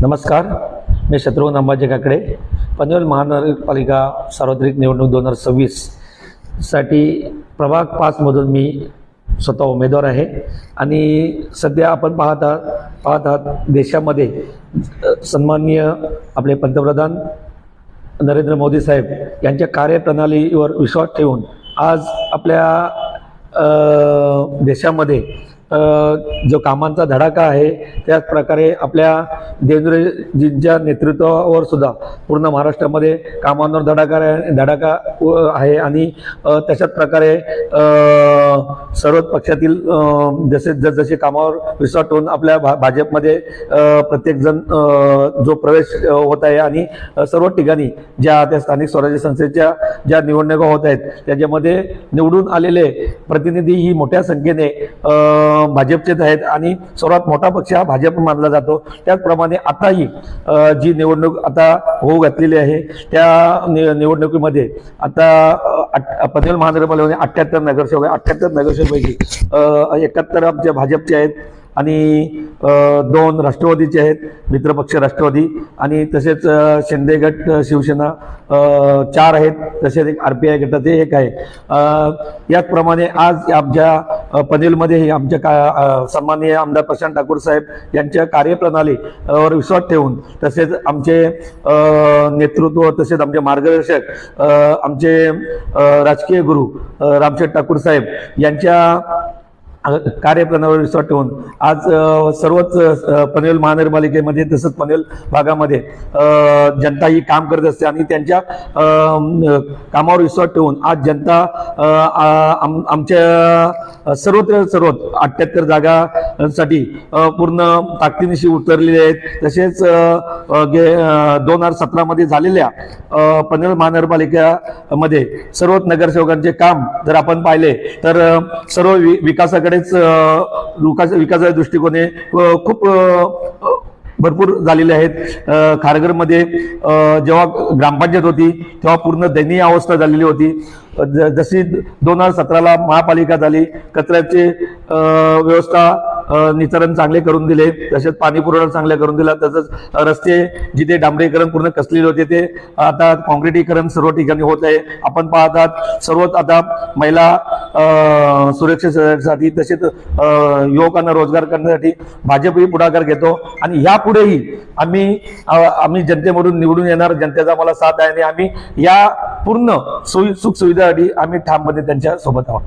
नमस्कार, मी शत्रुघ्न अंबाजी काकडे. पनवेल महानगरपालिका सार्वत्रिक निवडणूक 2026 साठी प्रभाग 5 मधून मी स्वतः उमेदवार आहे. आणि सध्या आपण पाहत आहात देशामध्ये सन्माननीय आपले पंतप्रधान नरेंद्र मोदी साहेब यांच्या कार्यप्रणालीवर विश्वास ठेवून आज आपल्या देशामध्ये जो कामांचा धडाका आहे त्याच प्रकारे आपल्या देवेंद्रजींच्या नेतृत्वावर सुद्धा पूर्ण महाराष्ट्रामध्ये कामांवर धडाका आहे. आणि तशाच प्रकारे सर्वच पक्षातील जसे कामावर विश्वास ठेवून आपल्या भाजपमध्ये प्रत्येकजण जो प्रवेश होत आहे आणि सर्व ठिकाणी ज्या त्या स्थानिक स्वराज्य संस्थेच्या ज्या निवडणुका होत आहेत त्याच्यामध्ये निवडून आलेले प्रतिनिधी ही मोठ्या संख्येने भाजपचेच आहेत आणि सर्वात मोठा पक्ष हा भाजप मानला जातो. त्याचप्रमाणे आताही जी निवडणूक आता होऊ घातलेली आहे त्या निवडणुकीमध्ये आता पनवेल महानगरपालिकेमध्ये 78 नगरसेवक आहे. 78 नगरसेवकांपैकी 71 आमच्या भाजपचे आहेत आणि 2 राष्ट्रवादीचे आहेत, मित्रपक्ष राष्ट्रवादी, आणि तसेच शिंदे गट शिवसेना 4 आहेत, तसेच एक RPI गटाचे 1 आहे. याचप्रमाणे आज आमच्या पनवेलमध्ये आमच्या सन्माननीय आमदार प्रशांत ठाकूर साहेब यांच्या कार्यप्रणालीवर विश्वास ठेवून तसेच आमचे नेतृत्व तसेच आमचे मार्गदर्शक आमचे राजकीय गुरु रामशेठ ठाकूर साहेब यांच्या कार्यप्रणालीवर विश्वास ठेवून आज सर्वच पनवेल महानगरपालिकेमध्ये तसंच पनवेल भागामध्ये जनता ही काम करत असते आणि त्यांच्या कामावर विश्वास ठेवून आज जनता आमच्या सर्व 78 जागांसाठी पूर्ण ताकदीनिशी उतरलेले आहेत. तसेच 2017 मध्ये झालेल्या पनवेल महानगरपालिकेमध्ये सर्वच नगरसेवकांचे काम जर आपण पाहिले तर सर्व विकासासाच्या दृष्टिकोने खूप भरपूर झालेले आहेत. खारघरमध्ये जेव्हा ग्रामपंचायत होती तेव्हा पूर्ण दयनीय अवस्था झालेली होती. जशी 2017ला महापालिका झाली, कचऱ्याची व्यवस्था निचरण चांगले करून दिले, तसेच पाणी पुरवठा चांगले करून दिला, तसंच रस्ते जिथे डांबरीकरण पूर्ण कसलेले होते ते आता काँक्रिटीकरण सर्व ठिकाणी होत आहे. आपण पाहतात सर्वच आता महिला सुरक्षेसाठी तसेच युवकांना रोजगार करण्यासाठी भाजपही पुढाकार घेतो आणि यापुढेही आम्ही जनतेमधून निवडून येणार. जनतेचा मला साथ आहे आणि आम्ही या पूर्ण सुख सुविधासाठी आम्ही ठामपणे त्यांच्या सोबत आहोत.